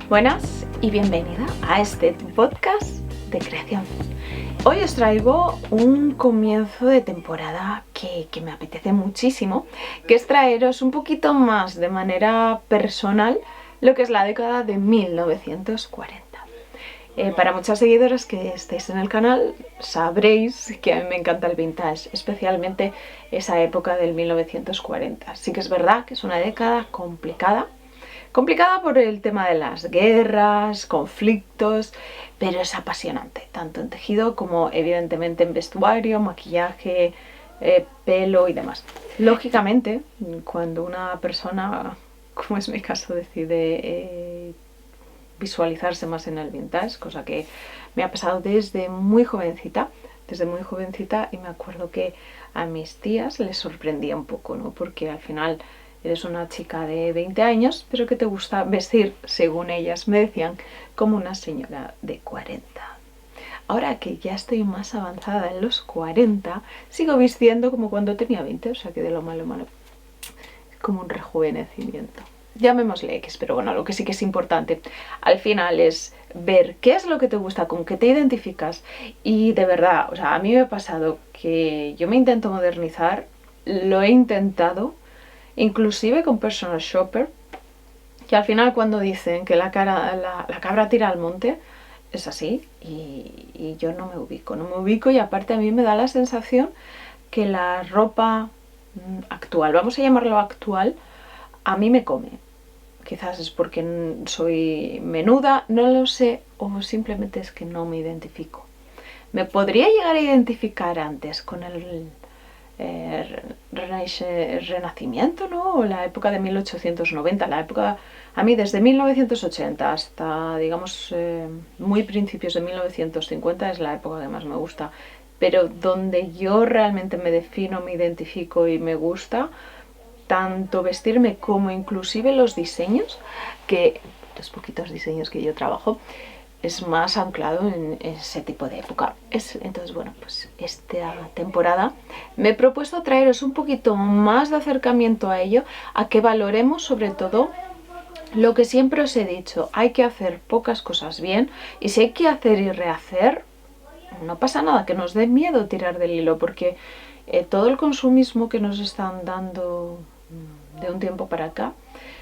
Buenas y bienvenida a este podcast de creación. Hoy os traigo un comienzo de temporada que me apetece muchísimo, que es traeros un poquito más de manera personal lo que es la década de 1940. Para muchas seguidoras que estéis en el canal sabréis que a mí me encanta el vintage, especialmente esa época del 1940. Sí que es verdad que es una década complicada por el tema de las guerras, conflictos, pero es apasionante, tanto en tejido como evidentemente en vestuario, maquillaje, pelo y demás. Lógicamente, cuando una persona, como es mi caso, decide visualizarse más en el vintage, cosa que me ha pasado desde muy jovencita, y me acuerdo que a mis tías les sorprendía un poco, ¿no? Porque al final eres una chica de 20 años, pero que te gusta vestir, según ellas me decían, como una señora de 40. Ahora que ya estoy más avanzada en los 40, sigo vistiendo como cuando tenía 20, o sea que de lo malo, como un rejuvenecimiento. Llamémosle X, pero bueno, lo que sí que es importante al final es ver qué es lo que te gusta, con qué te identificas. Y de verdad, o sea, a mí me ha pasado que yo me intento modernizar, lo he intentado, inclusive con personal shopper, que al final cuando dicen que la cabra tira al monte, es así, y yo no me ubico, y aparte a mí me da la sensación que la ropa actual, vamos a llamarlo actual, a mí me come. Quizás es porque soy menuda, no lo sé, o simplemente es que no me identifico. Me podría llegar a identificar antes con el Renacimiento, ¿no? O la época de 1890, la época, a mí desde 1980 hasta, digamos, muy principios de 1950 es la época que más me gusta. Pero donde yo realmente me defino, me identifico y me gusta, tanto vestirme como inclusive los diseños, que los poquitos diseños que yo trabajo, es más anclado en ese tipo de época. Entonces, bueno, pues esta temporada me he propuesto traeros un poquito más de acercamiento a ello, a que valoremos sobre todo lo que siempre os he dicho: hay que hacer pocas cosas bien, y si hay que hacer y rehacer, no pasa nada, que nos dé miedo tirar del hilo, porque todo el consumismo que nos están dando de un tiempo para acá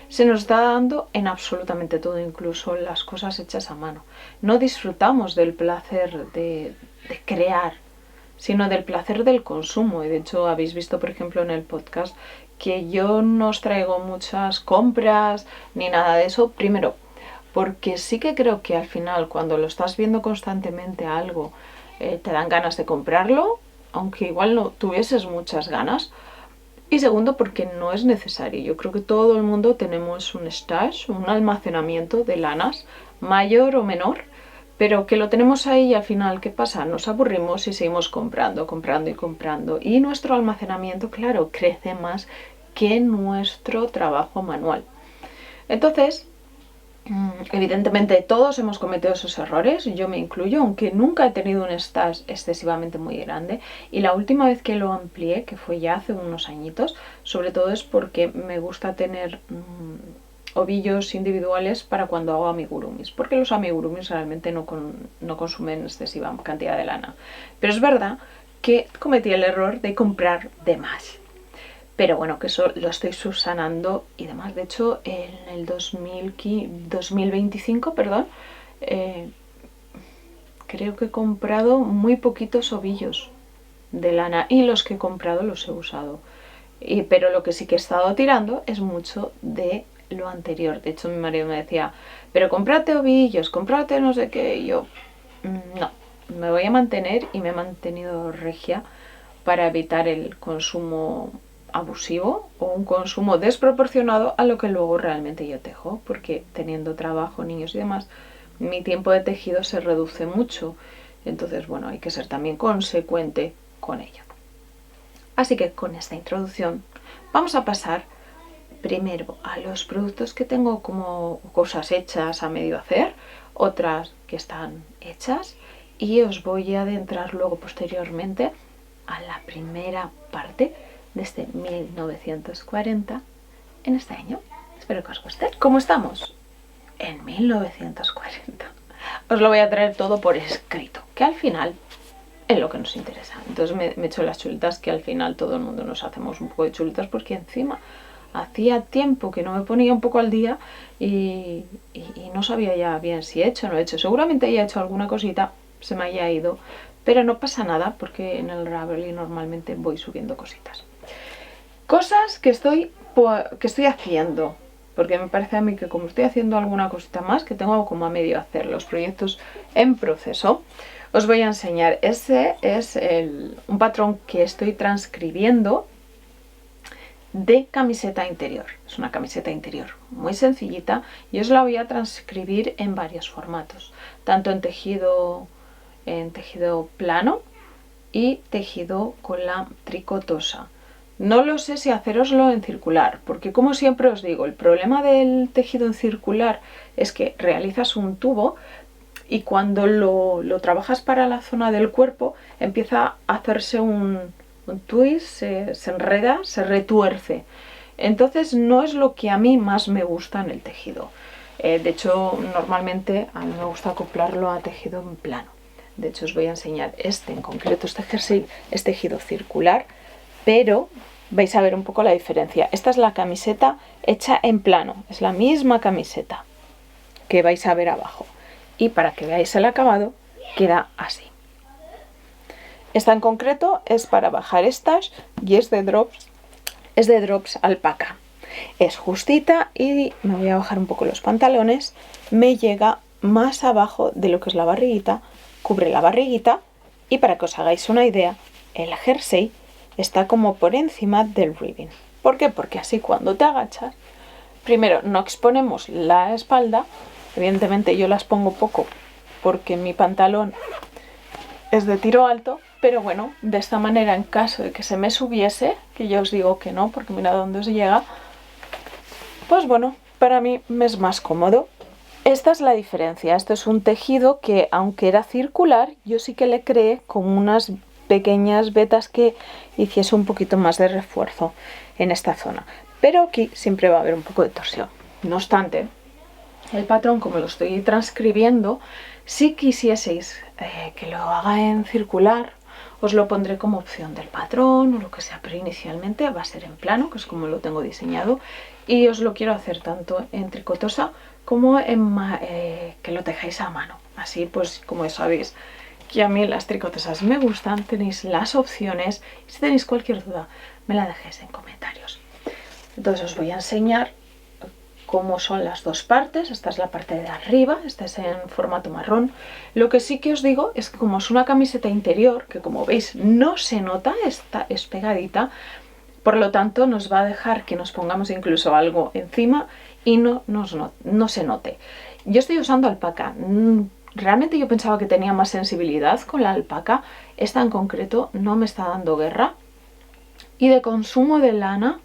se nos está dando en absolutamente todo, incluso las cosas hechas a mano. No disfrutamos del placer de crear, sino del placer del consumo. Y de hecho habéis visto, por ejemplo, en el podcast, que yo no os traigo muchas compras ni nada de eso. Primero, porque sí que creo que al final, cuando lo estás viendo constantemente algo, te dan ganas de comprarlo, aunque igual no tuvieses muchas ganas. Y segundo, porque no es necesario. Yo creo que todo el mundo tenemos un stash, un almacenamiento de lanas, mayor o menor, pero que lo tenemos ahí, y al final, ¿qué pasa? Nos aburrimos y seguimos comprando. Y nuestro almacenamiento, claro, crece más que nuestro trabajo manual. Entonces, evidentemente todos hemos cometido esos errores, yo me incluyo, aunque nunca he tenido un stash excesivamente muy grande, y la última vez que lo amplié, que fue ya hace unos añitos, sobre todo es porque me gusta tener ovillos individuales para cuando hago amigurumis, porque los amigurumis realmente no consumen excesiva cantidad de lana. Pero es verdad que cometí el error de comprar de más. Pero bueno, que eso lo estoy subsanando y demás. De hecho, en el 2025, creo que he comprado muy poquitos ovillos de lana, y los que he comprado los he usado. Pero lo que sí que he estado tirando es mucho de lo anterior. De hecho, mi marido me decía: pero cómprate ovillos, cómprate no sé qué. Y yo, no, me voy a mantener, y me he mantenido regia para evitar el consumo abusivo o un consumo desproporcionado a lo que luego realmente yo tejo, porque teniendo trabajo, niños y demás, mi tiempo de tejido se reduce mucho. Entonces, bueno, hay que ser también consecuente con ello. Así que con esta introducción vamos a pasar primero a los productos que tengo como cosas hechas a medio hacer, otras que están hechas, y os voy a adentrar luego posteriormente a la primera parte de este 1940 en este año. Espero que os guste. ¿Cómo estamos? en 1940. Os lo voy a traer todo por escrito, que al final es lo que nos interesa. Entonces me he hecho las chuletas, que al final todo el mundo nos hacemos un poco de chuletas, porque encima hacía tiempo que no me ponía un poco al día y no sabía ya bien si he hecho o no he hecho. Seguramente haya hecho alguna cosita, se me haya ido, pero no pasa nada porque en el Ravelry normalmente voy subiendo cositas. Cosas que estoy haciendo, porque me parece a mí que como estoy haciendo alguna cosita más, que tengo como a medio hacer los proyectos en proceso, os voy a enseñar. Ese es un patrón que estoy transcribiendo de camiseta interior. Es una camiseta interior muy sencillita y os la voy a transcribir en varios formatos, tanto en tejido plano y tejido con la tricotosa. No lo sé si haceroslo en circular, porque como siempre os digo, el problema del tejido en circular es que realizas un tubo y cuando lo trabajas para la zona del cuerpo empieza a hacerse un twist, se enreda, se retuerce. Entonces no es lo que a mí más me gusta en el tejido. De hecho, normalmente a mí me gusta acoplarlo a tejido en plano. De hecho, os voy a enseñar en concreto, este jersey es tejido circular, pero vais a ver un poco la diferencia. Esta es la camiseta hecha en plano, es la misma camiseta que vais a ver abajo. Y para que veáis el acabado, queda así. Esta en concreto es para bajar stash y es de drops alpaca. Es justita y me voy a bajar un poco los pantalones. Me llega más abajo de lo que es la barriguita, cubre la barriguita y para que os hagáis una idea, el jersey está como por encima del ribbing. ¿Por qué? Porque así cuando te agachas, primero no exponemos la espalda. Evidentemente yo las pongo poco porque mi pantalón es de tiro alto, pero bueno, de esta manera en caso de que se me subiese, que yo os digo que no, porque mira dónde os llega, pues bueno, para mí me es más cómodo. Esta es la diferencia. Esto es un tejido que, aunque era circular, yo sí que le creé con unas pequeñas vetas que hiciese un poquito más de refuerzo en esta zona. Pero aquí siempre va a haber un poco de torsión. No obstante, el patrón, como lo estoy transcribiendo, si quisieseis que lo haga en circular, os lo pondré como opción del patrón o lo que sea, pero inicialmente va a ser en plano, que es como lo tengo diseñado, y os lo quiero hacer tanto en tricotosa como en que lo tejáis a mano. Así pues, como sabéis que a mí las tricotosas me gustan, tenéis las opciones y si tenéis cualquier duda me la dejéis en comentarios. Entonces os voy a enseñar cómo son las dos partes. Esta es la parte de arriba, esta es en formato marrón. Lo que sí que os digo es que como es una camiseta interior, que como veis no se nota, esta es pegadita, por lo tanto nos va a dejar que nos pongamos incluso algo encima y no se note. Yo estoy usando alpaca. Realmente yo pensaba que tenía más sensibilidad con la alpaca. Esta en concreto no me está dando guerra. Y de consumo de lana,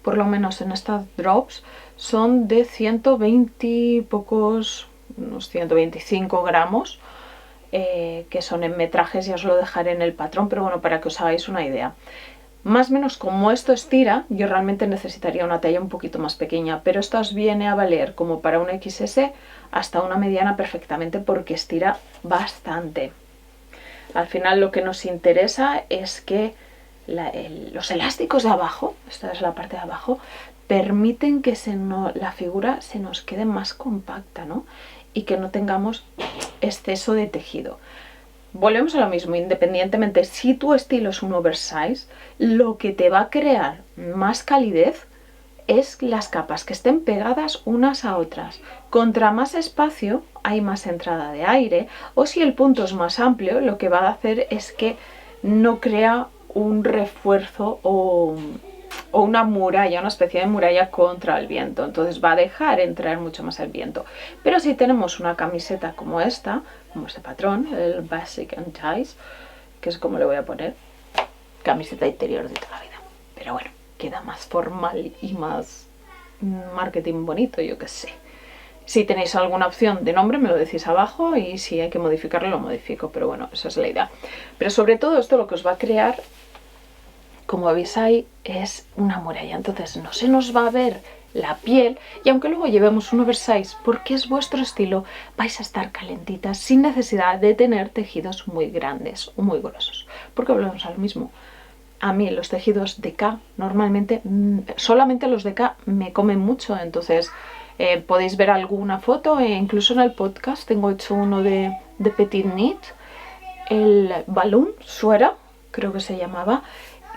por lo menos en estas drops, son de 120 pocos, unos 125 gramos, que son en metrajes, ya os lo dejaré en el patrón, pero bueno, para que os hagáis una idea. Más o menos como esto estira, yo realmente necesitaría una talla un poquito más pequeña, pero esto os viene a valer como para una XS hasta una mediana perfectamente porque estira bastante. Al final lo que nos interesa es que los elásticos de abajo, esta es la parte de abajo, permiten que la figura se nos quede más compacta, ¿no? Y que no tengamos exceso de tejido. Volvemos a lo mismo, independientemente si tu estilo es un oversize, lo que te va a crear más calidez es las capas que estén pegadas unas a otras. Contra más espacio hay más entrada de aire, o si el punto es más amplio, lo que va a hacer es que no crea un refuerzo o una muralla, una especie de muralla contra el viento. Entonces va a dejar entrar mucho más el viento. Pero si tenemos una camiseta como esta, como este patrón, el Basic and Ties, que es como le voy a poner, camiseta interior de toda la vida. Pero bueno, queda más formal y más marketing bonito, yo qué sé. Si tenéis alguna opción de nombre me lo decís abajo y si hay que modificarlo lo modifico, pero bueno, esa es la idea. Pero sobre todo esto lo que os va a crear, como veis ahí, es una muralla. Entonces no se nos va a ver la piel, y aunque luego llevemos un oversize porque es vuestro estilo, vais a estar calentitas sin necesidad de tener tejidos muy grandes o muy gruesos, porque volvemos a lo mismo. A mí los tejidos de K normalmente, solamente los de K me comen mucho, entonces podéis ver alguna foto, e incluso en el podcast tengo hecho uno de Petit Knit, el Balloon Suera, creo que se llamaba,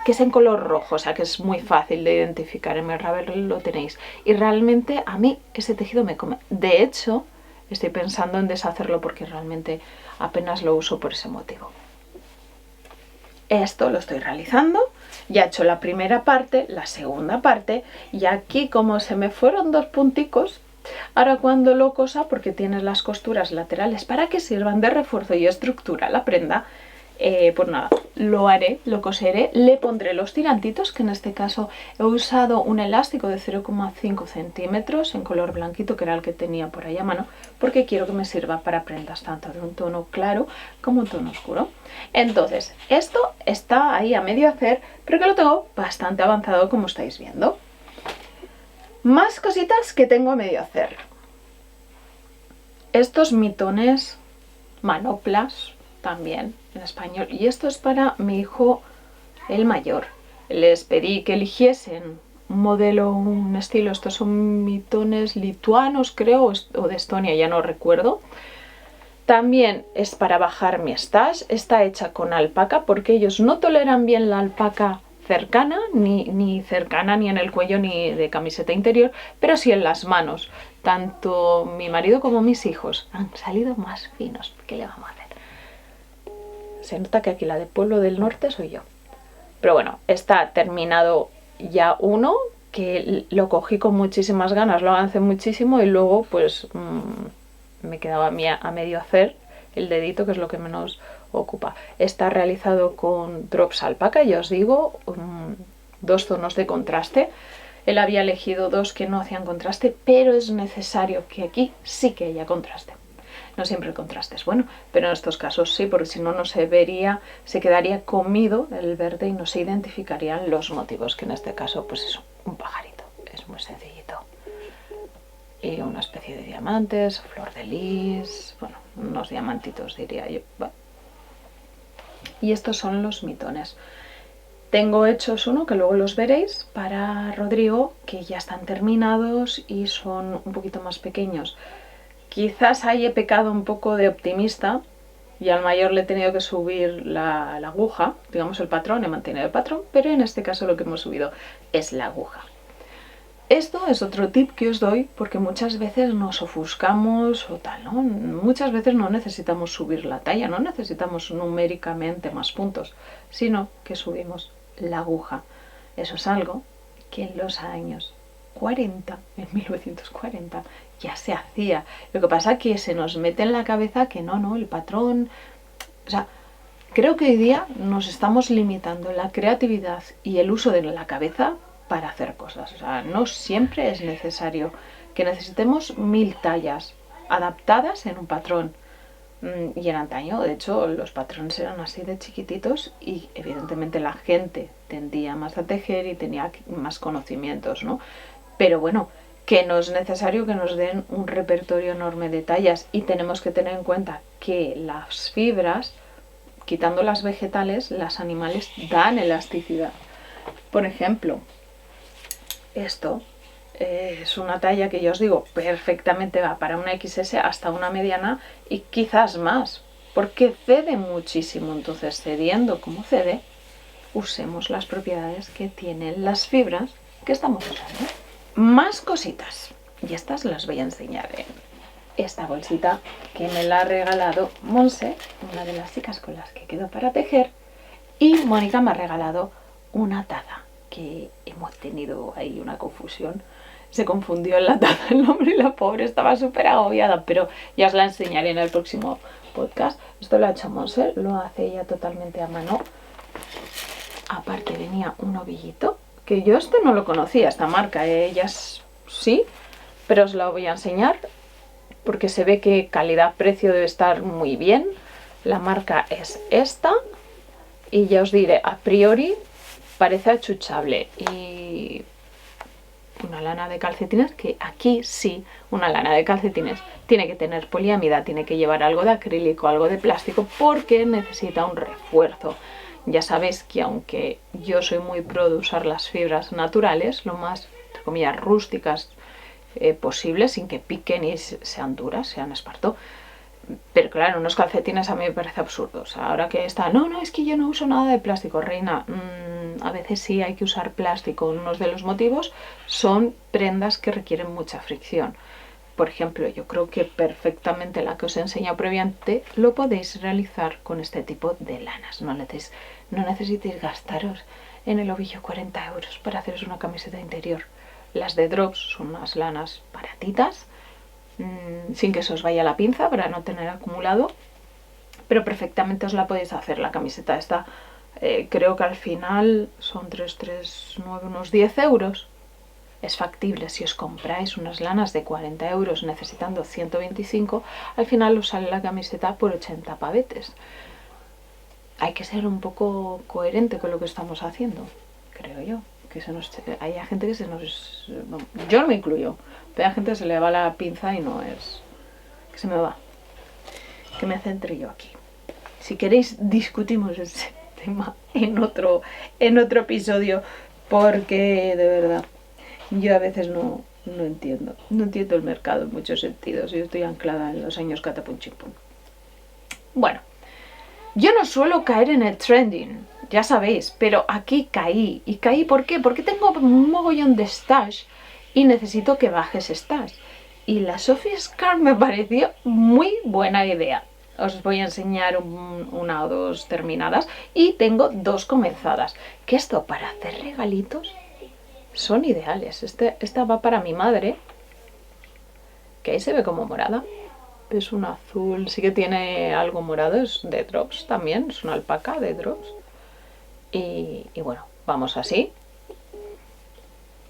que es en color rojo, o sea que es muy fácil de identificar, en mi Ravel lo tenéis. Y realmente a mí ese tejido me come. De hecho, estoy pensando en deshacerlo porque realmente apenas lo uso por ese motivo. Esto lo estoy realizando, ya he hecho la primera parte, la segunda parte, y aquí como se me fueron 2 punticos, ahora cuando lo cosa, porque tienes las costuras laterales para que sirvan de refuerzo y estructura a la prenda, pues nada, lo haré, lo coseré, le pondré los tirantitos, que en este caso he usado un elástico de 0,5 centímetros en color blanquito, que era el que tenía por ahí a mano, porque quiero que me sirva para prendas tanto de un tono claro como un tono oscuro. Entonces, esto está ahí a medio hacer, pero que lo tengo bastante avanzado, como estáis viendo. Más cositas que tengo a medio hacer. Estos mitones, manoplas, también en español, y esto es para mi hijo el mayor. Les pedí que eligiesen un modelo, un estilo, estos son mitones lituanos creo, o de Estonia, ya no recuerdo. También es para bajar mi stash, está hecha con alpaca porque ellos no toleran bien la alpaca cercana, ni cercana ni en el cuello ni de camiseta interior, pero sí en las manos. Tanto mi marido como mis hijos han salido más finos. ¿Qué le vamos a hacer? Se nota que aquí la de Pueblo del Norte soy yo. Pero bueno, está terminado ya uno, que lo cogí con muchísimas ganas, lo avancé muchísimo y luego pues me quedaba a mí a medio hacer el dedito, que es lo que menos ocupa. Está realizado con drops alpaca, ya os digo, 2 tonos de contraste. Él había elegido 2 que no hacían contraste, pero es necesario que aquí sí que haya contraste. No siempre el contraste es bueno, pero en estos casos sí, porque si no, no se vería, se quedaría comido el verde y no se identificarían los motivos, que en este caso pues es un pajarito, es muy sencillito. Y una especie de diamantes, flor de lis, bueno, unos diamantitos diría yo. Bueno. Y estos son los mitones. Tengo hechos uno, que luego los veréis, para Rodrigo, que ya están terminados y son un poquito más pequeños. Quizás ahí he pecado un poco de optimista y al mayor le he tenido que subir la aguja, digamos el patrón, he mantenido el patrón, pero en este caso lo que hemos subido es la aguja. Esto es otro tip que os doy porque muchas veces nos ofuscamos o tal, ¿no? Muchas veces no necesitamos subir la talla, no necesitamos numéricamente más puntos, sino que subimos la aguja. Eso es algo que en los años 40, en 1940, ya se hacía. Lo que pasa es que se nos mete en la cabeza que no, el patrón... O sea, creo que hoy día nos estamos limitando la creatividad y el uso de la cabeza para hacer cosas. O sea, no siempre es necesario que necesitemos 1000 tallas adaptadas en un patrón. Y en antaño, de hecho, los patrones eran así de chiquititos y evidentemente la gente tendía más a tejer y tenía más conocimientos, ¿no? Pero bueno, que no es necesario que nos den un repertorio enorme de tallas, y tenemos que tener en cuenta que las fibras, quitando las vegetales, las animales dan elasticidad. Por ejemplo, esto es una talla que yo os digo perfectamente va para una XS hasta una mediana y quizás más, porque cede muchísimo. Entonces, cediendo como cede, usemos las propiedades que tienen las fibras que estamos usando. Más cositas, y estas las voy a enseñar en esta bolsita que me la ha regalado Monse, una de las chicas con las que quedo para tejer, y Mónica me ha regalado una taza, que hemos tenido ahí una confusión. Se confundió en la taza el nombre y la pobre estaba súper agobiada, pero ya os la enseñaré en el próximo podcast. Esto lo ha hecho Monse, lo hace ella totalmente a mano. Aparte venía un ovillito, que yo este no lo conocía, esta marca, ellas sí, pero os la voy a enseñar porque se ve que calidad-precio debe estar muy bien. La marca es esta y ya os diré, a priori parece achuchable y una lana de calcetines, que aquí sí, una lana de calcetines tiene que tener poliamida, tiene que llevar algo de acrílico, algo de plástico, porque necesita un refuerzo. Ya sabéis que aunque yo soy muy pro de usar las fibras naturales, lo más, entre comillas, rústicas posible, sin que piquen y sean duras, sean esparto. Pero claro, unos calcetines a mí me parece absurdo. O sea, ahora que está, no, es que yo no uso nada de plástico, reina. A veces sí hay que usar plástico. Unos de los motivos son prendas que requieren mucha fricción. Por ejemplo, yo creo que perfectamente la que os he enseñado previamente lo podéis realizar con este tipo de lanas. No necesitéis gastaros en el ovillo 40 euros para haceros una camiseta interior. Las de Drops son unas lanas baratitas, sin que se os vaya la pinza para no tener acumulado, pero perfectamente os la podéis hacer. La camiseta esta creo que al final son 9, unos 10 euros. Es factible. Si os compráis unas lanas de 40 euros necesitando 125, al final os sale la camiseta por 80 pavetes. Hay que ser un poco coherente con lo que estamos haciendo, creo yo. Que hay gente que yo no me incluyo, pero hay gente que se le va la pinza y no es que se me va, que me centre yo aquí. Si queréis discutimos ese tema en otro episodio, porque de verdad yo a veces no entiendo el mercado en muchos sentidos. Yo estoy anclada en los años catapunchimpun. Bueno, yo no suelo caer en el trending, ya sabéis, pero aquí caí. ¿Y caí por qué? Porque tengo un mogollón de stash y necesito que bajes stash. Y la Sophie Scarf me pareció muy buena idea. Os voy a enseñar una o dos terminadas y tengo dos comenzadas. Que esto para hacer regalitos son ideales. Esta va para mi madre, que ahí se ve como morada. Es un azul, sí que tiene algo morado, es de Drops también, es una alpaca de Drops. Y bueno, vamos así.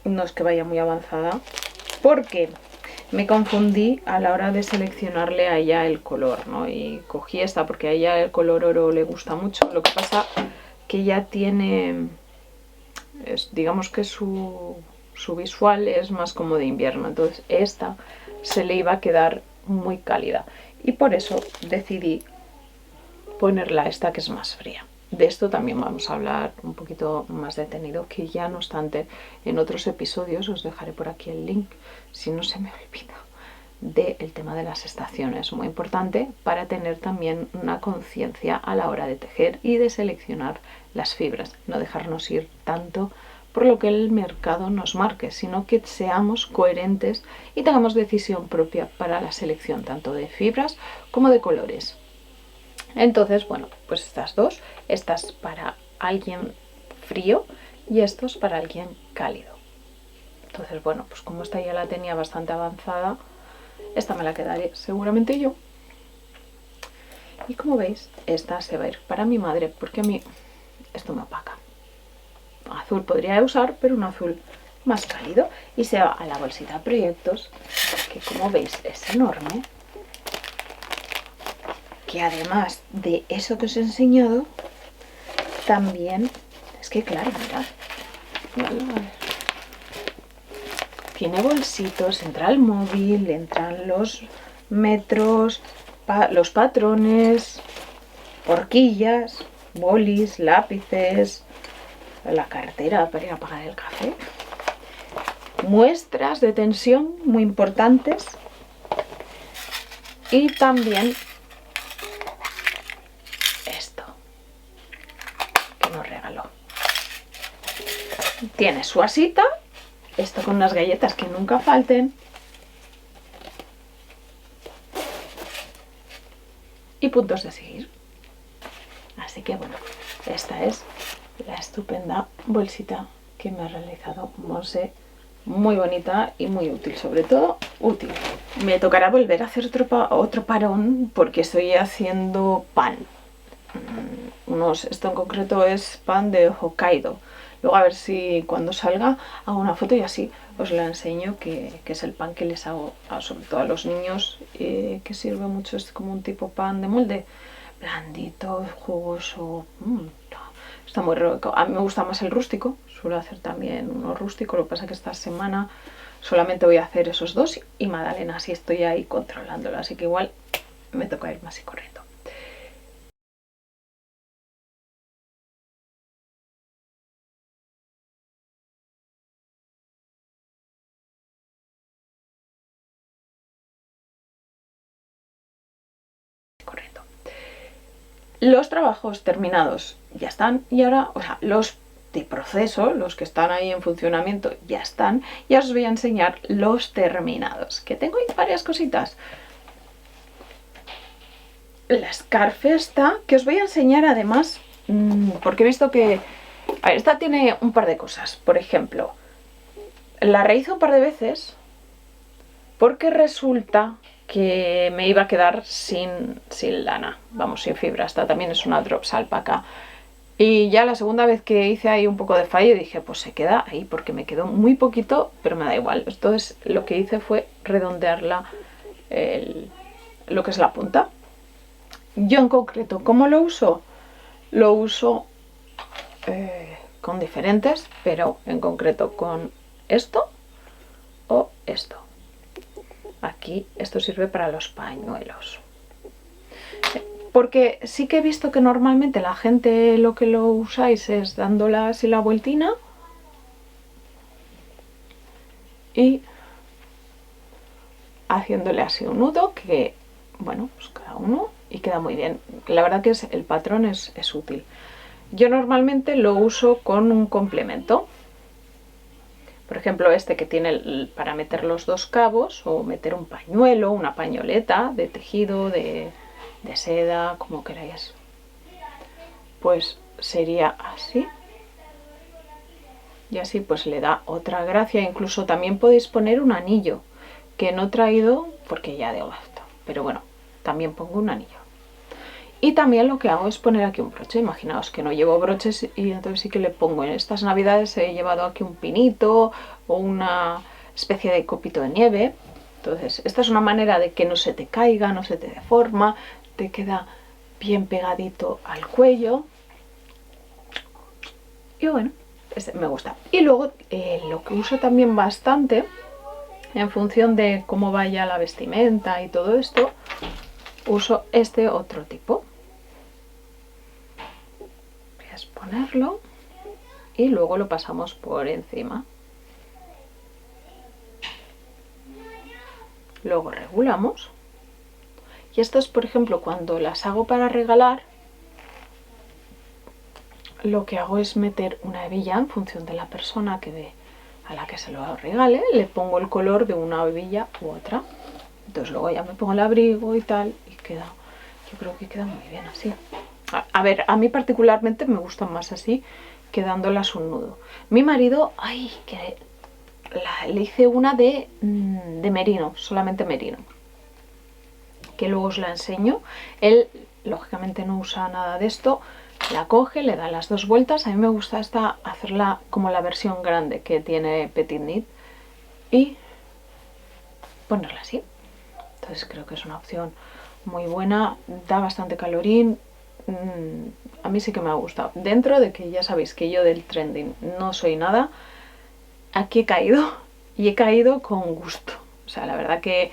No es que vaya muy avanzada, porque me confundí a la hora de seleccionarle a ella el color, ¿no? Y cogí esta porque a ella el color oro le gusta mucho. Lo que pasa que ya tiene, digamos que su visual es más como de invierno, entonces esta se le iba a quedar muy cálida y por eso decidí ponerla esta que es más fría. De esto también vamos a hablar un poquito más detenido, que ya no obstante en otros episodios os dejaré por aquí el link, si no se me olvida, del tema de las estaciones, muy importante para tener también una conciencia a la hora de tejer y de seleccionar las fibras, no dejarnos ir tanto por lo que el mercado nos marque, sino que seamos coherentes y tengamos decisión propia para la selección tanto de fibras como de colores. Entonces, bueno, pues estas dos, estas para alguien frío y estos para alguien cálido. Entonces, bueno, pues como esta ya la tenía bastante avanzada, esta me la quedaré seguramente yo. Y como veis, esta se va a ir para mi madre porque a mí esto me opaca. Azul podría usar, pero un azul más cálido, y se va a la bolsita de proyectos, que como veis es enorme, que además de eso que os he enseñado también es que claro, mirad, tiene bolsitos, entra el móvil, entran los metros, los patrones, horquillas, bolis, lápices, la cartera para ir a pagar el café, muestras de tensión muy importantes y también esto que nos regaló. Tiene su asita, esto con unas galletas que nunca falten y puntos de seguir. Así que bueno, esta es la estupenda bolsita que me ha realizado Monse, muy bonita y muy útil, sobre todo útil. Me tocará volver a hacer otro parón porque estoy haciendo pan. Esto en concreto es pan de Hokkaido. Luego a ver si cuando salga hago una foto y así os la enseño, que es el pan que les hago sobre todo a los niños, que sirve mucho. Es como un tipo pan de molde, blandito, jugoso. Está muy rico. A mí me gusta más el rústico, suelo hacer también uno rústico, lo que pasa es que esta semana solamente voy a hacer esos dos y magdalenas y estoy ahí controlándolo, así que igual me toca ir más y corriendo. Los trabajos terminados ya están y ahora, o sea, los de proceso, los que están ahí en funcionamiento ya están, y os voy a enseñar los terminados, que tengo ahí varias cositas. La Scarf esta, que os voy a enseñar además, porque he visto que... A ver, esta tiene un par de cosas. Por ejemplo, la rehice un par de veces porque resulta que me iba a quedar sin lana, vamos, sin fibra. Esta también es una Drops Alpaca. Y ya la segunda vez que hice ahí un poco de fallo dije, pues se queda ahí porque me quedó muy poquito, pero me da igual. Entonces lo que hice fue redondearla lo que es la punta. Yo en concreto, ¿cómo lo uso? Lo uso con diferentes, pero en concreto con esto o esto. Aquí esto sirve para los pañuelos. Porque sí que he visto que normalmente la gente lo que lo usáis es dándola así la vueltina y haciéndole así un nudo que, bueno, pues cada uno y queda muy bien. La verdad que el patrón es útil. Yo normalmente lo uso con un complemento. Por ejemplo, este que tiene para meter los dos cabos o meter un pañuelo, una pañoleta de tejido, de seda, como queráis. Pues sería así. Y así pues le da otra gracia. Incluso también podéis poner un anillo, que no he traído porque ya de gasto. Pero bueno, también pongo un anillo. Y también lo que hago es poner aquí un broche. Imaginaos que no llevo broches y entonces sí que le pongo. En estas navidades he llevado aquí un pinito o una especie de copito de nieve. Entonces esta es una manera de que no se te caiga, no se te deforma, te queda bien pegadito al cuello. Y bueno, este me gusta. Y luego lo que uso también bastante, en función de cómo vaya la vestimenta y todo esto, uso este otro tipo. Ponerlo y luego lo pasamos por encima. Luego regulamos. Y esto es, por ejemplo, cuando las hago para regalar, lo que hago es meter una hebilla en función de la persona a la que se lo regale, le pongo el color de una hebilla u otra. Entonces luego ya me pongo el abrigo y tal, y queda, yo creo que queda muy bien así. A ver, a mí particularmente me gustan más así que dándolas un nudo. Mi marido, ay, que le hice una de merino, solamente merino, que luego os la enseño. Él, lógicamente, no usa nada de esto. La coge, le da las dos vueltas. A mí me gusta esta, hacerla como la versión grande que tiene Petit Knit y ponerla así. Entonces creo que es una opción muy buena, da bastante calorín. A mí sí que me ha gustado. Dentro de que ya sabéis que yo del trending no soy nada, aquí he caído y he caído con gusto. O sea, la verdad que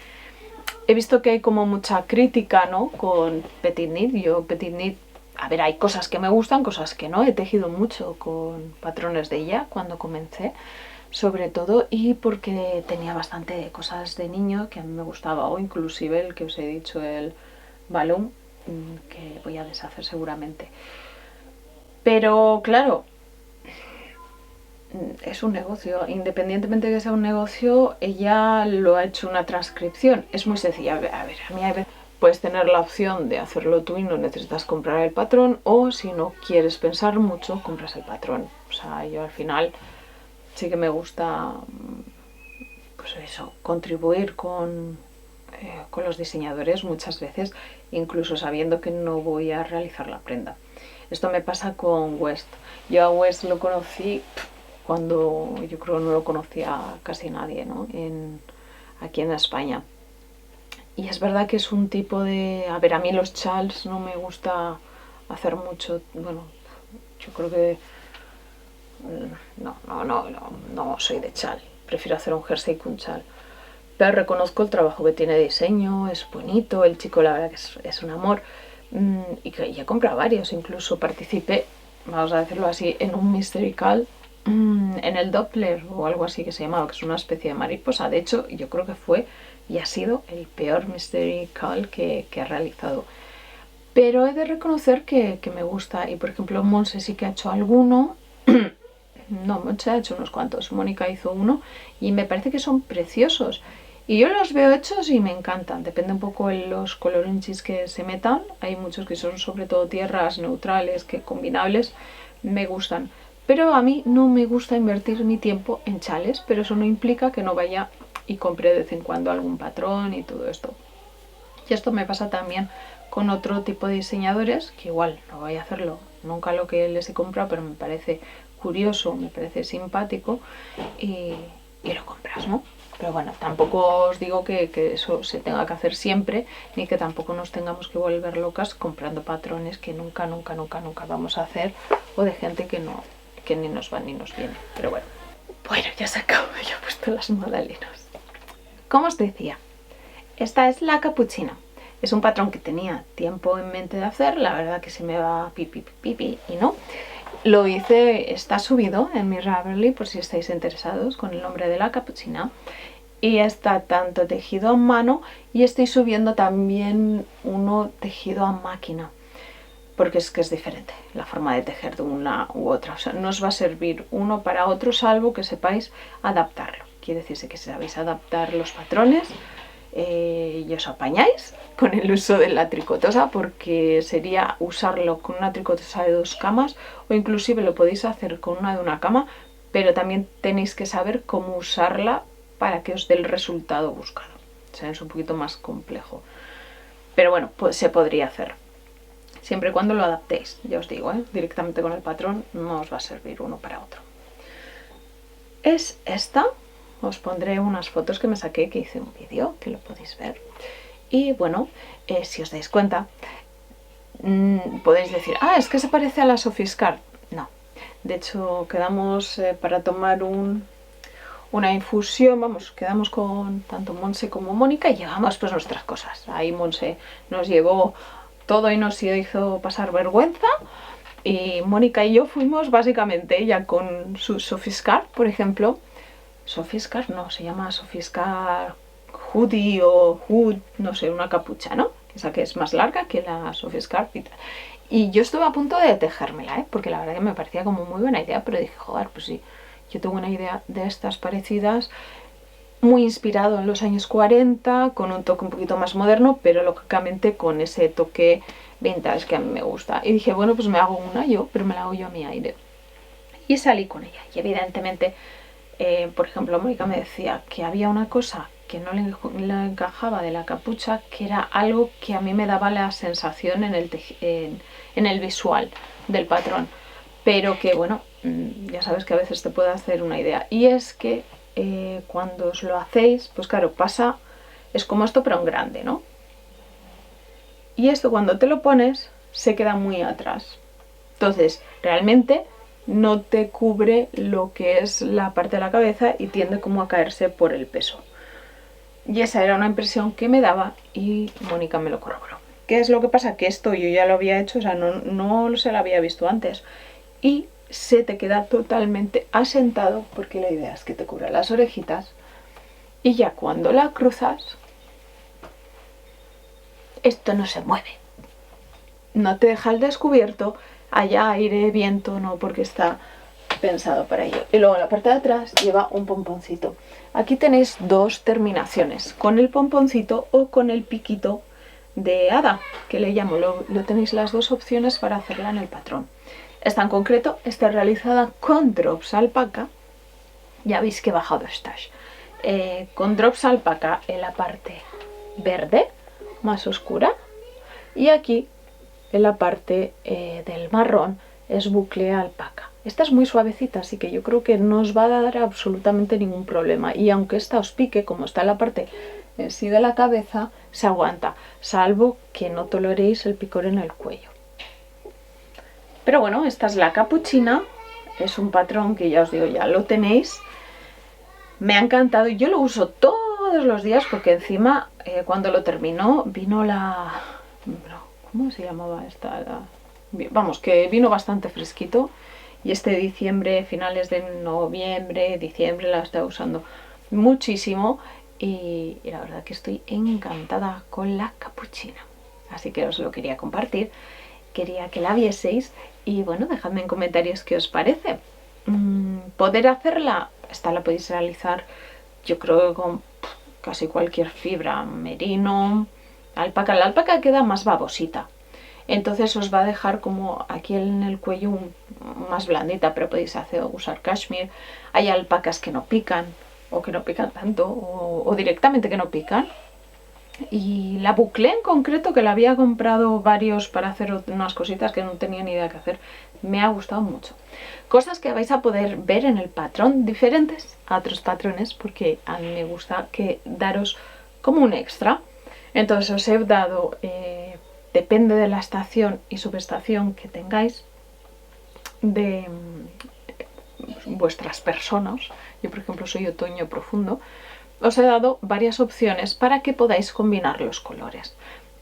he visto que hay como mucha crítica, ¿no?, con Petit Knit. Yo Petit Knit, a ver, hay cosas que me gustan, cosas que no. He tejido mucho con patrones de ella cuando comencé, sobre todo, y porque tenía bastante cosas de niño que a mí me gustaba, o inclusive el que os he dicho, el balloon, que voy a deshacer seguramente. Pero claro, es un negocio. Independientemente de que sea un negocio, ella lo ha hecho una transcripción. Es muy sencilla. A ver, a mí hay veces puedes tener la opción de hacerlo tú y no necesitas comprar el patrón, o si no quieres pensar mucho, compras el patrón. O sea, yo al final sí que me gusta, pues eso, contribuir con los diseñadores muchas veces, incluso sabiendo que no voy a realizar la prenda. Esto me pasa con West. Yo a West lo conocí cuando yo creo que no lo conocía casi nadie, ¿no?, aquí en España. Y es verdad que es un tipo de... A ver, a mí los chals no me gusta hacer mucho, bueno, yo creo que no soy de chal, prefiero hacer un jersey que un chal. Pero reconozco el trabajo que tiene de diseño, es bonito, el chico la verdad que es un amor. Y que ya he comprado varios, incluso participé, vamos a decirlo así, en un mystery call, en el Doppler o algo así que se llamaba, que es una especie de mariposa. De hecho, yo creo que fue y ha sido el peor mystery call que he realizado. Pero he de reconocer que me gusta. Y por ejemplo, Monse sí que ha hecho alguno. No, Monse ha hecho unos cuantos. Mónica hizo uno y me parece que son preciosos. Y yo los veo hechos y me encantan. Depende un poco de los colorinchis que se metan. Hay muchos que son sobre todo tierras neutrales, que combinables me gustan. Pero a mí no me gusta invertir mi tiempo en chales, pero eso no implica que no vaya y compre de vez en cuando algún patrón y todo esto. Y esto me pasa también con otro tipo de diseñadores, que igual no voy a hacerlo nunca lo que les he comprado, pero me parece curioso, me parece simpático y lo compras, ¿no? Pero bueno, tampoco os digo que eso se tenga que hacer siempre, ni que tampoco nos tengamos que volver locas comprando patrones que nunca vamos a hacer, o de gente que ni nos va ni nos viene. Pero bueno, ya se acabó, ya he puesto las magdalenas. Como os decía, esta es la capuchina. Es un patrón que tenía tiempo en mente de hacer, la verdad que se me va pipi y no. Lo hice, está subido en mi Ravelry por si estáis interesados, con el nombre de la capuchina. Y está tanto tejido a mano y estoy subiendo también uno tejido a máquina. Porque es que es diferente la forma de tejer de una u otra. O sea, no os va a servir uno para otro salvo que sepáis adaptarlo. Quiere decirse que si sabéis adaptar los patrones y os apañáis con el uso de la tricotosa, porque sería usarlo con una tricotosa de 2 camas o inclusive lo podéis hacer con una de una cama, pero también tenéis que saber cómo usarla para que os dé el resultado buscado. O sea, es un poquito más complejo. Pero bueno, pues se podría hacer. Siempre y cuando lo adaptéis, ya os digo, directamente con el patrón no os va a servir uno para otro. Es esta. Os pondré unas fotos que me saqué, que hice un vídeo, que lo podéis ver. Y bueno, si os dais cuenta, podéis decir, es que se parece a la Sofiscart. No, de hecho quedamos para tomar una infusión, quedamos con tanto Monse como Mónica y llevamos pues nuestras cosas. Ahí Monse nos llevó todo y nos hizo pasar vergüenza. Y Mónica y yo fuimos básicamente ella con su Sofiscart, por ejemplo. Sofiscart no, se llama Sofiscart Hoodie o Hood, no sé, una capucha, ¿no? Esa que es más larga que la Sofiscart y tal. Y yo estuve a punto de tejérmela, porque la verdad que me parecía como muy buena idea, pero dije, joder, pues sí, yo tengo una idea de estas parecidas, muy inspirado en los años 40, con un toque un poquito más moderno, pero lógicamente con ese toque vintage que a mí me gusta. Y dije, bueno, pues me hago una yo, pero me la hago yo a mi aire. Y salí con ella. Y evidentemente, por ejemplo, Mónica me decía que había una cosa que no le encajaba de la capucha, que era algo que a mí me daba la sensación en el visual del patrón. Pero que, bueno, ya sabes que a veces te puede hacer una idea. Y es que cuando os lo hacéis, pues claro, es como esto pero en grande, ¿no? Y esto cuando te lo pones se queda muy atrás. Entonces, realmente no te cubre lo que es la parte de la cabeza y tiende como a caerse por el peso. Y esa era una impresión que me daba y Mónica me lo corroboró. ¿Qué es lo que pasa? Que esto yo ya lo había hecho, o sea, no se lo había visto antes. Y se te queda totalmente asentado porque la idea es que te cubra las orejitas y ya cuando la cruzas esto no se mueve, no te deja al descubierto, haya aire, viento, no, porque está pensado para ello. Y luego en la parte de atrás lleva un pomponcito. Aquí tenéis 2 terminaciones, con el pomponcito o con el piquito de hada, que le llamo. Lo tenéis las 2 opciones para hacerla en el patrón. Esta en concreto está realizada con drops alpaca. Ya veis que he bajado stash. Con drops alpaca en la parte verde, más oscura. Y aquí, en la parte del marrón, es bucle alpaca. Esta es muy suavecita, así que yo creo que no os va a dar absolutamente ningún problema. Y aunque esta os pique, como está en la parte sí de la cabeza, se aguanta. Salvo que no toleréis el picor en el cuello. Pero bueno, esta es la capuchina, es un patrón que ya os digo, ya lo tenéis. Me ha encantado, yo lo uso todos los días porque encima cuando lo terminó vino la... ¿Cómo se llamaba esta? Vamos, que vino bastante fresquito y este diciembre, finales de noviembre, diciembre la estaba usando muchísimo y la verdad que estoy encantada con la capuchina. Así que os lo quería compartir, quería que la vieseis y bueno, dejadme en comentarios qué os parece. Poder hacerla, esta la podéis realizar yo creo que con casi cualquier fibra, merino, alpaca. La alpaca queda más babosita, entonces os va a dejar como aquí en el cuello más blandita, pero podéis usar cashmere. Hay alpacas que no pican o que no pican tanto o directamente que no pican. Y la bucle en concreto, que la había comprado varios para hacer unas cositas que no tenía ni idea qué hacer, me ha gustado mucho. Cosas que vais a poder ver en el patrón diferentes a otros patrones, porque a mí me gusta que daros como un extra. Entonces os he dado, depende de la estación y subestación que tengáis, de vuestras personas. Yo por ejemplo soy otoño profundo. Os he dado varias opciones para que podáis combinar los colores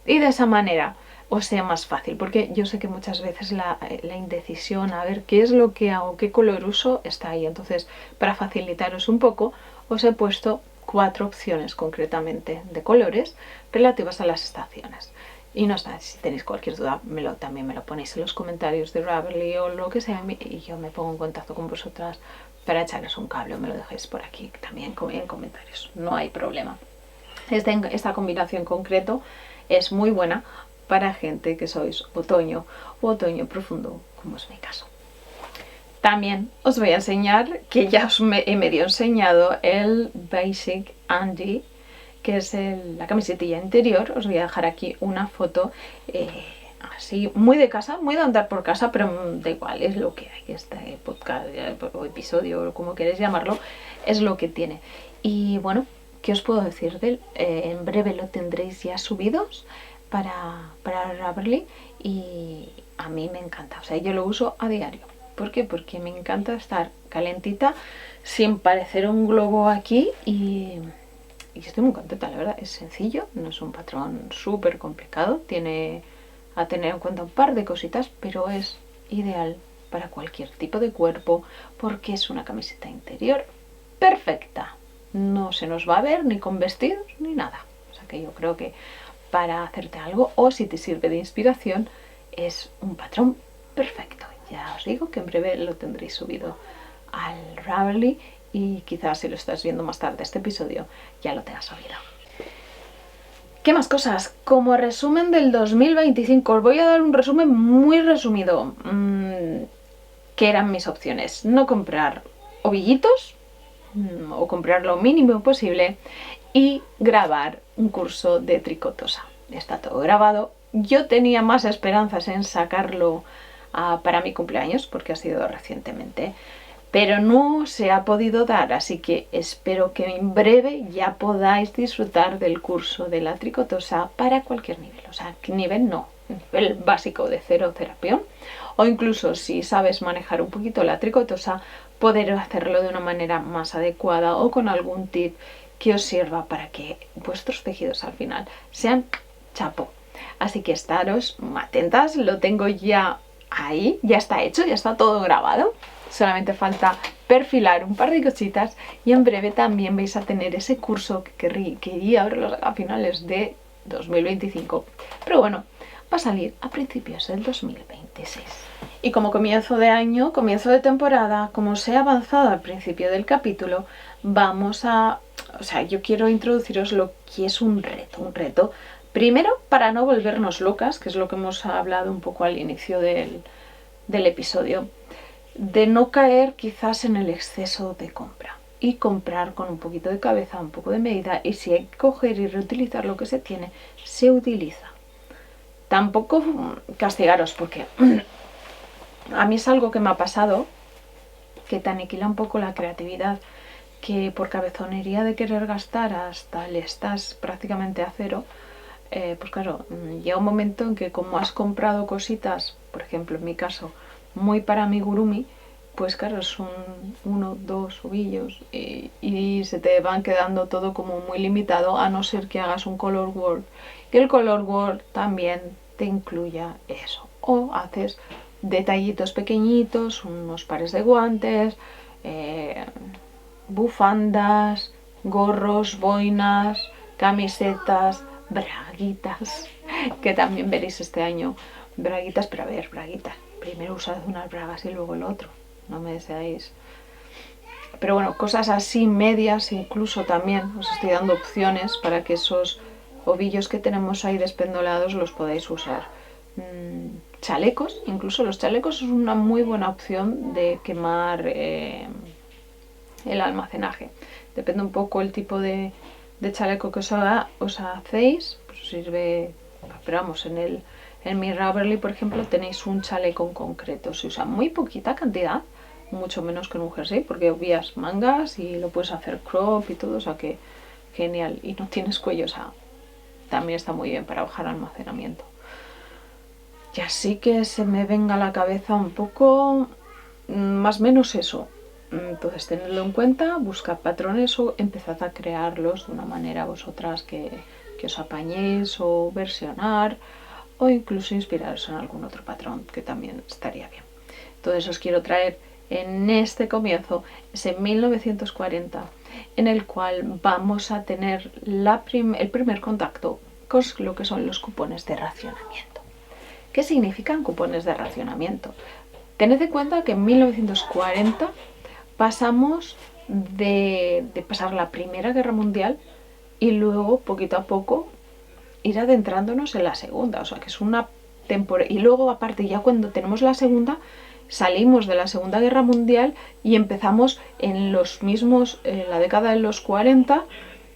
y de esa manera os sea más fácil, porque yo sé que muchas veces la indecisión a ver qué es lo que hago, qué color uso, está ahí. Entonces, para facilitaros un poco, os he puesto 4 opciones concretamente de colores relativas a las estaciones. Y no está, si tenéis cualquier duda, también me lo ponéis en los comentarios de Ravelry o lo que sea, y yo me pongo en contacto con vosotras para echaros un cable, o me lo dejéis por aquí también en comentarios, no hay problema. Esta combinación en concreto es muy buena para gente que sois otoño o otoño profundo, como es mi caso. También os voy a enseñar, que ya os he medio enseñado, el Basic Andy, que es la camisetilla interior. Os voy a dejar aquí una foto así, muy de casa, muy de andar por casa, pero da igual, es lo que hay. Este podcast o episodio, o como queréis llamarlo, es lo que tiene. Y bueno, ¿qué os puedo decir de él? En breve lo tendréis ya subidos para Ravelry y a mí me encanta. O sea, yo lo uso a diario. ¿Por qué? Porque me encanta estar calentita sin parecer un globo aquí y estoy muy contenta, la verdad. Es sencillo, no es un patrón súper complicado, tiene a tener en cuenta un par de cositas, pero es ideal para cualquier tipo de cuerpo porque es una camiseta interior perfecta. No se nos va a ver ni con vestidos ni nada. O sea que yo creo que para hacerte algo, o si te sirve de inspiración, es un patrón perfecto. Ya os digo que en breve lo tendréis subido al Ravelry y quizás si lo estás viendo más tarde este episodio ya lo tengas olvidado. ¿Qué más cosas? Como resumen del 2025 os voy a dar un resumen muy resumido. ¿Qué eran mis opciones? No comprar ovillitos o comprar lo mínimo posible y grabar un curso de tricotosa. Está todo grabado. Yo tenía más esperanzas en sacarlo para mi cumpleaños porque ha sido recientemente, pero no se ha podido dar, así que espero que en breve ya podáis disfrutar del curso de la tricotosa para cualquier nivel. O sea, nivel no, nivel básico de cero Therapión, o incluso si sabes manejar un poquito la tricotosa, poder hacerlo de una manera más adecuada o con algún tip que os sirva para que vuestros tejidos al final sean chapo. Así que estaros atentas, lo tengo ya ahí, ya está hecho, ya está todo grabado. Solamente falta perfilar un par de cositas y en breve también vais a tener ese curso que quería abrirlo a finales de 2025. Pero bueno, va a salir a principios del 2026. Y como comienzo de año, comienzo de temporada, como os he avanzado al principio del capítulo, yo quiero introduciros lo que es un reto. Primero, para no volvernos locas, que es lo que hemos hablado un poco al inicio del episodio, de no caer quizás en el exceso de compra y comprar con un poquito de cabeza, un poco de medida, y si hay que coger y reutilizar lo que se tiene, se utiliza. Tampoco castigaros porque a mí es algo que me ha pasado, que te aniquila un poco la creatividad, que por cabezonería de querer gastar hasta le estás prácticamente a cero. Pues claro, llega un momento en que como has comprado cositas, por ejemplo en mi caso, muy para amigurumi, pues claro, son 1, 2 ovillos y se te van quedando todo como muy limitado, a no ser que hagas un color work, que el color work también te incluya eso. O haces detallitos pequeñitos, unos pares de guantes, bufandas, gorros, boinas, camisetas, braguitas, que también veréis este año. Braguitas, pero a ver, braguitas. Primero usad unas bragas y luego el otro. No me deseáis. Pero bueno, cosas así medias incluso también. Os estoy dando opciones para que esos ovillos que tenemos ahí despendolados los podáis usar. Chalecos, incluso los chalecos es una muy buena opción de quemar el almacenaje. Depende un poco el tipo de chaleco que os hacéis, pues os sirve, pero vamos, en mi Ravelry, por ejemplo, tenéis un chaleco en concreto. Se usa muy poquita cantidad, mucho menos que en un jersey, porque obvias mangas y lo puedes hacer crop y todo, o sea que genial. Y no tienes cuello, o sea, también está muy bien para bajar almacenamiento. Y así que se me venga a la cabeza un poco, más o menos eso. Entonces tenedlo en cuenta, buscad patrones o empezad a crearlos de una manera vosotras que os apañéis o versionar, o incluso inspiraros en algún otro patrón, que también estaría bien. Entonces os quiero traer en este comienzo ese 1940, en el cual vamos a tener el primer contacto con lo que son los cupones de racionamiento. ¿Qué significan cupones de racionamiento? Tened en cuenta que en 1940 pasamos de pasar la Primera Guerra Mundial y luego, poquito a poco, ir adentrándonos en la Segunda. O sea, que es una temporada. Y luego, aparte, ya cuando tenemos la Segunda, salimos de la Segunda Guerra Mundial y empezamos en los mismos, la década de los 40,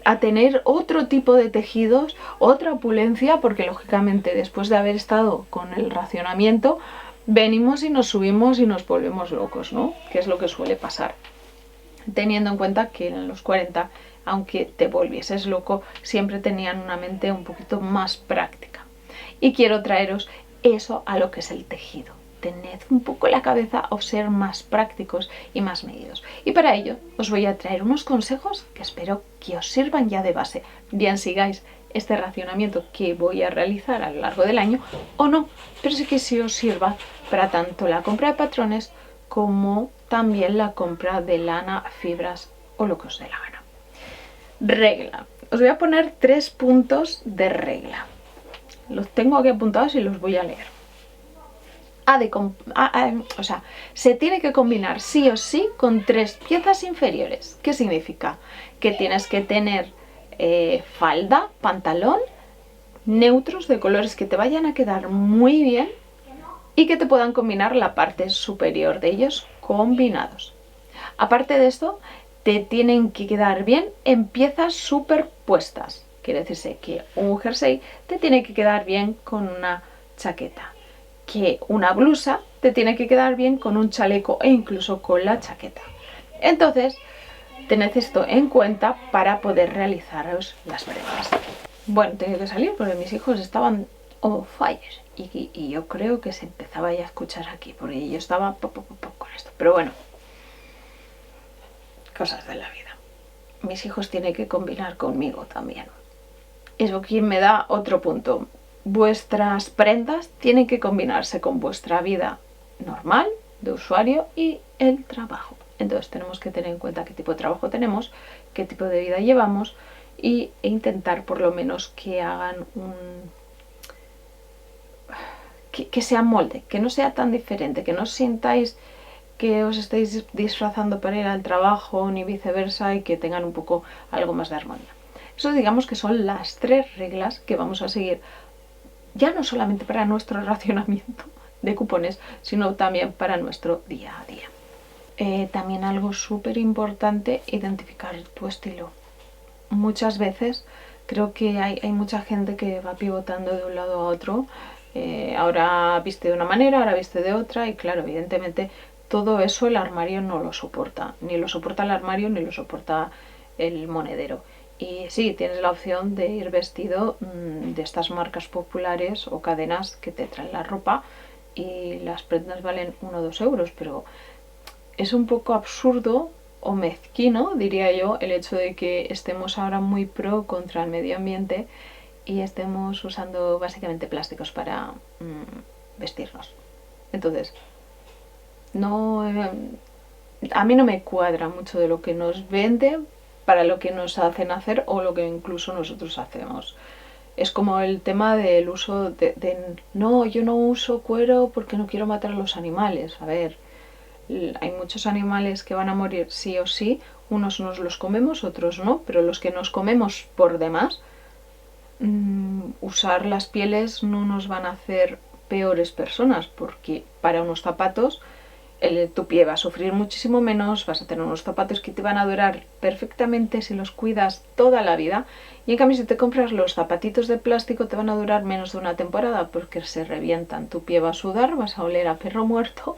a tener otro tipo de tejidos, otra opulencia, porque lógicamente después de haber estado con el racionamiento, venimos y nos subimos y nos volvemos locos, ¿no? Que es lo que suele pasar. Teniendo en cuenta que en los 40, aunque te volvieses loco, siempre tenían una mente un poquito más práctica. Y quiero traeros eso a lo que es el tejido. Tened un poco la cabeza o ser más prácticos y más medidos. Y para ello os voy a traer unos consejos que espero que os sirvan ya de base. Bien sigáis este racionamiento que voy a realizar a lo largo del año o no, pero sí que sí os sirva para tanto la compra de patrones como también la compra de lana, fibras o lo que os dé la gana. Regla. Os voy a poner 3 puntos de regla. Los tengo aquí apuntados y los voy a leer. O sea, se tiene que combinar sí o sí con 3 piezas inferiores. ¿Qué significa? Que tienes que tener falda, pantalón, neutros de colores que te vayan a quedar muy bien y que te puedan combinar la parte superior de ellos combinados. Aparte de esto, te tienen que quedar bien en piezas superpuestas. Quiere decirse que un jersey te tiene que quedar bien con una chaqueta, que una blusa te tiene que quedar bien con un chaleco e incluso con la chaqueta. Entonces, tened esto en cuenta para poder realizaros las prendas. Bueno, tengo que salir porque mis hijos estaban on fire y yo creo que se empezaba ya a escuchar aquí porque yo estaba con esto. Pero bueno, cosas de la vida. Mis hijos tienen que combinar conmigo también. Eso aquí me da otro punto. Vuestras prendas tienen que combinarse con vuestra vida normal de usuario y el trabajo. Entonces tenemos que tener en cuenta qué tipo de trabajo tenemos, qué tipo de vida llevamos e intentar por lo menos que hagan que sea molde, que no sea tan diferente, que no os sintáis que os estáis disfrazando para ir al trabajo ni viceversa y que tengan un poco algo más de armonía. Eso digamos que son las 3 reglas que vamos a seguir, ya no solamente para nuestro racionamiento de cupones, sino también para nuestro día a día. También algo súper importante, identificar tu estilo. Muchas veces creo que hay mucha gente que va pivotando de un lado a otro, ahora viste de una manera, ahora viste de otra y claro, evidentemente todo eso el armario no lo soporta, ni lo soporta el armario ni lo soporta el monedero. Y sí, tienes la opción de ir vestido de estas marcas populares o cadenas que te traen la ropa y las prendas valen 1 o 2 euros, pero es un poco absurdo o mezquino, diría yo, el hecho de que estemos ahora muy pro contra el medio ambiente y estemos usando básicamente plásticos para vestirnos. Entonces, no, a mí no me cuadra mucho de lo que nos vende para lo que nos hacen hacer o lo que incluso nosotros hacemos. Es como el tema del uso no, yo no uso cuero porque no quiero matar a los animales. A ver, hay muchos animales que van a morir sí o sí, unos nos los comemos, otros no, pero los que nos comemos por demás, usar las pieles no nos van a hacer peores personas, porque para unos zapatos tu pie va a sufrir muchísimo menos, vas a tener unos zapatos que te van a durar perfectamente si los cuidas toda la vida, y en cambio si te compras los zapatitos de plástico te van a durar menos de una temporada porque se revientan, tu pie va a sudar, vas a oler a perro muerto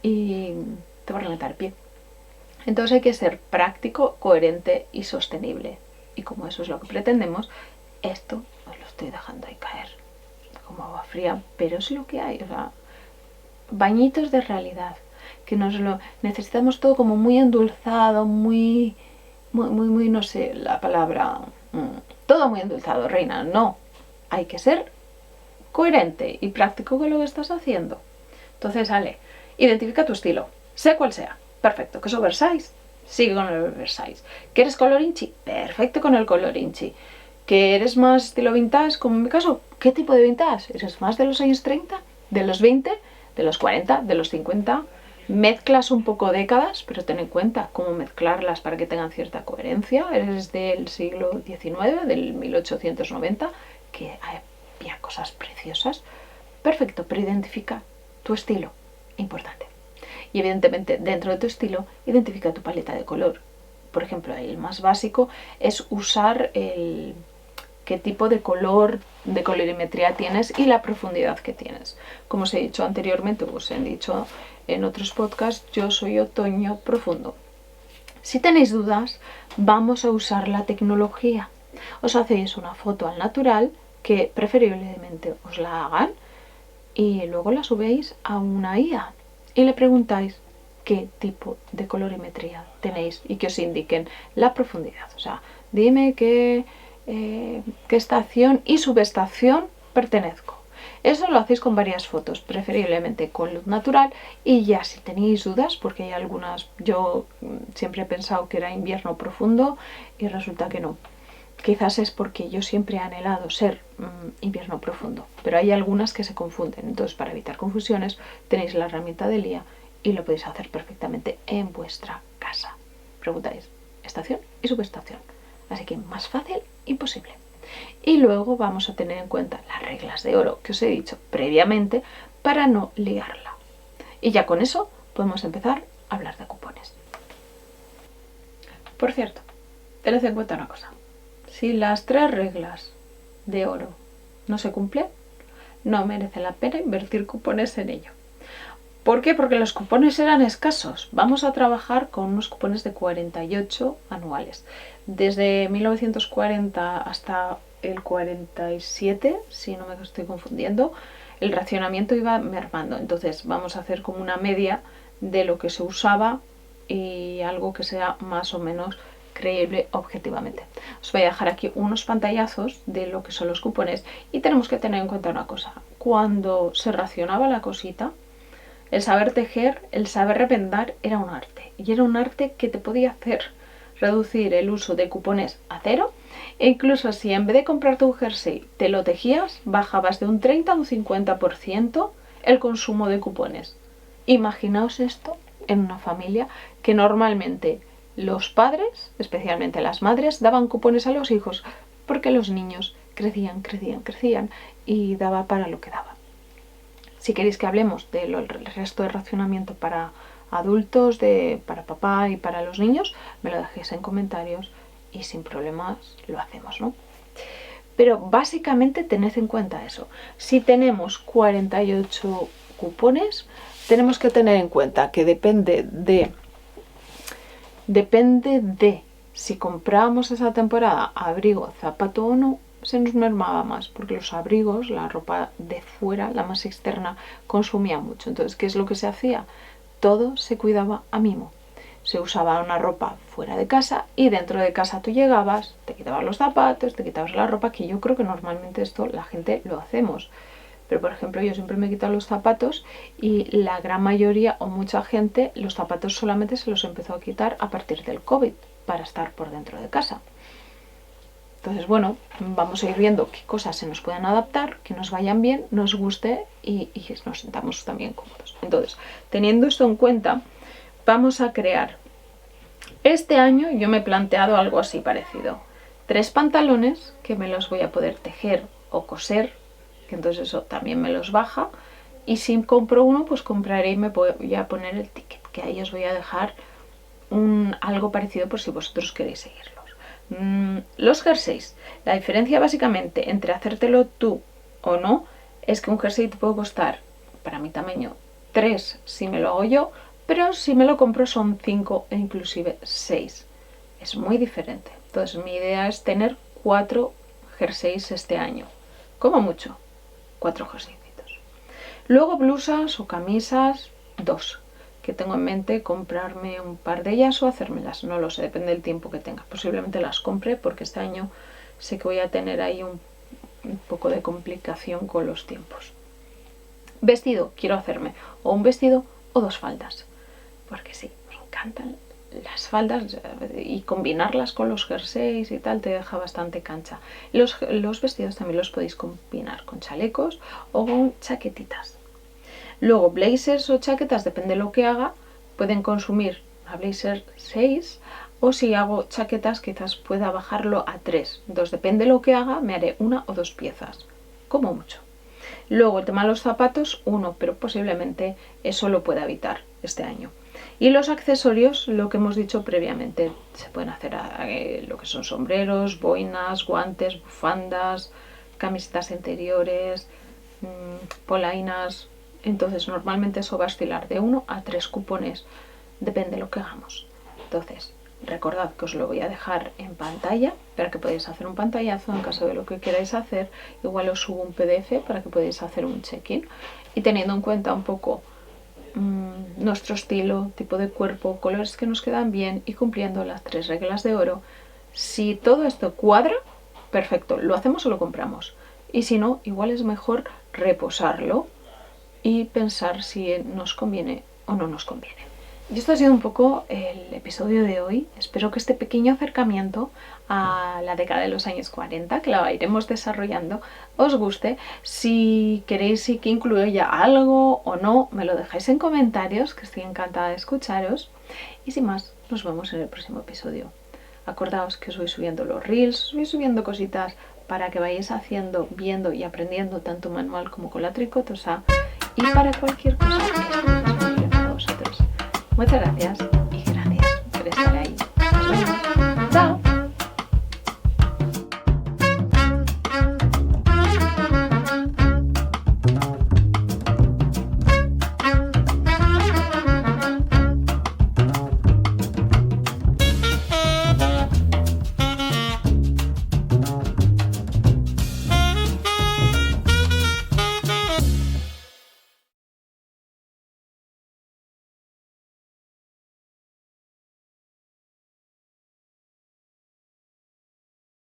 y te va a reventar el pie. Entonces hay que ser práctico, coherente y sostenible, y como eso es lo que pretendemos, esto os lo estoy dejando ahí caer como agua fría, pero es lo que hay. O sea, bañitos de realidad, que nos lo necesitamos todo como muy endulzado, muy, no sé la palabra, todo muy endulzado, reina. No, hay que ser coherente y práctico con lo que estás haciendo. Entonces, Ale, identifica tu estilo, sea cual sea. Perfecto, que es oversize, sigue con el oversize. ¿Que eres color inchi? Perfecto con el color inchi. ¿Que eres más estilo vintage, como en mi caso? ¿Qué tipo de vintage? ¿Eres más de los años 30? ¿De los 20? ¿De los 40? ¿De los 50? Mezclas un poco décadas, pero ten en cuenta cómo mezclarlas para que tengan cierta coherencia. Eres del siglo XIX, del 1890, que había cosas preciosas. Perfecto, pero identifica tu estilo, importante. Y evidentemente, dentro de tu estilo, identifica tu paleta de color. Por ejemplo, el más básico es usar qué tipo de color, de colorimetría tienes y la profundidad que tienes. Como os he dicho anteriormente, os he dicho en otros podcasts, yo soy otoño profundo. Si tenéis dudas, vamos a usar la tecnología. Os hacéis una foto al natural, que preferiblemente os la hagan, y luego la subéis a una IA y le preguntáis qué tipo de colorimetría tenéis y que os indiquen la profundidad. O sea, dime qué estación y subestación pertenezco. Eso lo hacéis con varias fotos, preferiblemente con luz natural, y ya si tenéis dudas, porque hay algunas, yo siempre he pensado que era invierno profundo y resulta que no. Quizás es porque yo siempre he anhelado ser invierno profundo, pero hay algunas que se confunden. Entonces, para evitar confusiones, tenéis la herramienta del IA y lo podéis hacer perfectamente en vuestra casa. Preguntáis estación y subestación. Así que más fácil imposible. Y luego vamos a tener en cuenta las reglas de oro que os he dicho previamente para no liarla. Y ya con eso podemos empezar a hablar de cupones. Por cierto, tened en cuenta una cosa. Si las 3 reglas de oro no se cumplen, no merece la pena invertir cupones en ello. ¿Por qué? Porque los cupones eran escasos. Vamos a trabajar con unos cupones de 48 anuales. Desde 1940 hasta el 47, si no me estoy confundiendo, el racionamiento iba mermando. Entonces vamos a hacer como una media de lo que se usaba y algo que sea más o menos creíble objetivamente. Os voy a dejar aquí unos pantallazos de lo que son los cupones y tenemos que tener en cuenta una cosa. Cuando se racionaba la cosita, el saber tejer, el saber revendar era un arte. Y era un arte que te podía hacer reducir el uso de cupones a 0. E incluso si en vez de comprarte un jersey te lo tejías, bajabas de un 30 a un 50% el consumo de cupones. Imaginaos esto en una familia que normalmente los padres, especialmente las madres, daban cupones a los hijos porque los niños crecían y daba para lo que daba. Si queréis que hablemos del resto de racionamiento para adultos, para papá y para los niños, me lo dejéis en comentarios y sin problemas lo hacemos, ¿no? Pero básicamente tened en cuenta eso. Si tenemos 48 cupones, tenemos que tener en cuenta que depende de si compramos esa temporada abrigo, zapato o no, se nos mermaba más, porque los abrigos, la ropa de fuera, la más externa, consumía mucho. Entonces, ¿qué es lo que se hacía? Todo se cuidaba a mimo. Se usaba una ropa fuera de casa y dentro de casa tú llegabas, te quitabas los zapatos, te quitabas la ropa, que yo creo que normalmente esto la gente lo hacemos. Pero por ejemplo yo siempre me he quitado los zapatos y la gran mayoría o mucha gente los zapatos solamente se los empezó a quitar a partir del COVID para estar por dentro de casa. Entonces bueno, vamos a ir viendo qué cosas se nos pueden adaptar, que nos vayan bien, nos guste y nos sintamos también cómodos. Entonces, teniendo esto en cuenta, vamos a crear. Este año yo me he planteado algo así parecido. 3 pantalones que me los voy a poder tejer o coser, que entonces eso también me los baja. Y si compro uno, pues compraré y me voy a poner el ticket, que ahí os voy a dejar algo parecido por si vosotros queréis seguirlos. Los jerseys. La diferencia básicamente entre hacértelo tú o no es que un jersey te puede costar, para mi tamaño, 3 si me lo hago yo, pero si me lo compro son 5 e inclusive 6. Es muy diferente. Entonces mi idea es tener 4 jerseys este año. Como mucho, 4 jerseycitos. Luego blusas o camisas, 2. Que tengo en mente comprarme un par de ellas o hacérmelas. No lo sé, depende del tiempo que tenga. Posiblemente las compre porque este año sé que voy a tener ahí un poco de complicación con los tiempos. Vestido, quiero hacerme o un vestido o 2 faldas. Porque sí, me encantan las faldas y combinarlas con los jerseys y tal te deja bastante cancha. Los vestidos también los podéis combinar con chalecos o con chaquetitas. Luego blazers o chaquetas, depende de lo que haga, pueden consumir a blazer 6 o si hago chaquetas quizás pueda bajarlo a 3. Entonces depende de lo que haga, me haré 1 o 2 piezas, como mucho. Luego el tema de los zapatos, 1, pero posiblemente eso lo pueda evitar este año. Y los accesorios, lo que hemos dicho previamente, se pueden hacer lo que son sombreros, boinas, guantes, bufandas, camisetas interiores, polainas. Entonces normalmente eso va a oscilar de 1 a 3 cupones, depende de lo que hagamos. Entonces recordad que os lo voy a dejar en pantalla para que podáis hacer un pantallazo en caso de lo que queráis hacer. Igual os subo un PDF para que podáis hacer un check-in y teniendo en cuenta un poco nuestro estilo, tipo de cuerpo, colores que nos quedan bien y cumpliendo las 3 reglas de oro. Si todo esto cuadra, perfecto, lo hacemos o lo compramos. Y si no, igual es mejor reposarlo y pensar si nos conviene o no nos conviene. Y esto ha sido un poco el episodio de hoy. Espero que este pequeño acercamiento a la década de los años 40, que la iremos desarrollando, os guste. Si queréis que incluya algo o no, me lo dejáis en comentarios, que estoy encantada de escucharos. Y sin más, nos vemos en el próximo episodio. Acordaos que os voy subiendo los reels, os voy subiendo cositas para que vayáis haciendo, viendo y aprendiendo tanto manual como con la tricotosa y para cualquier cosa que esté disponible para vosotros. Muchas gracias y gracias por estar ahí. Nos vemos.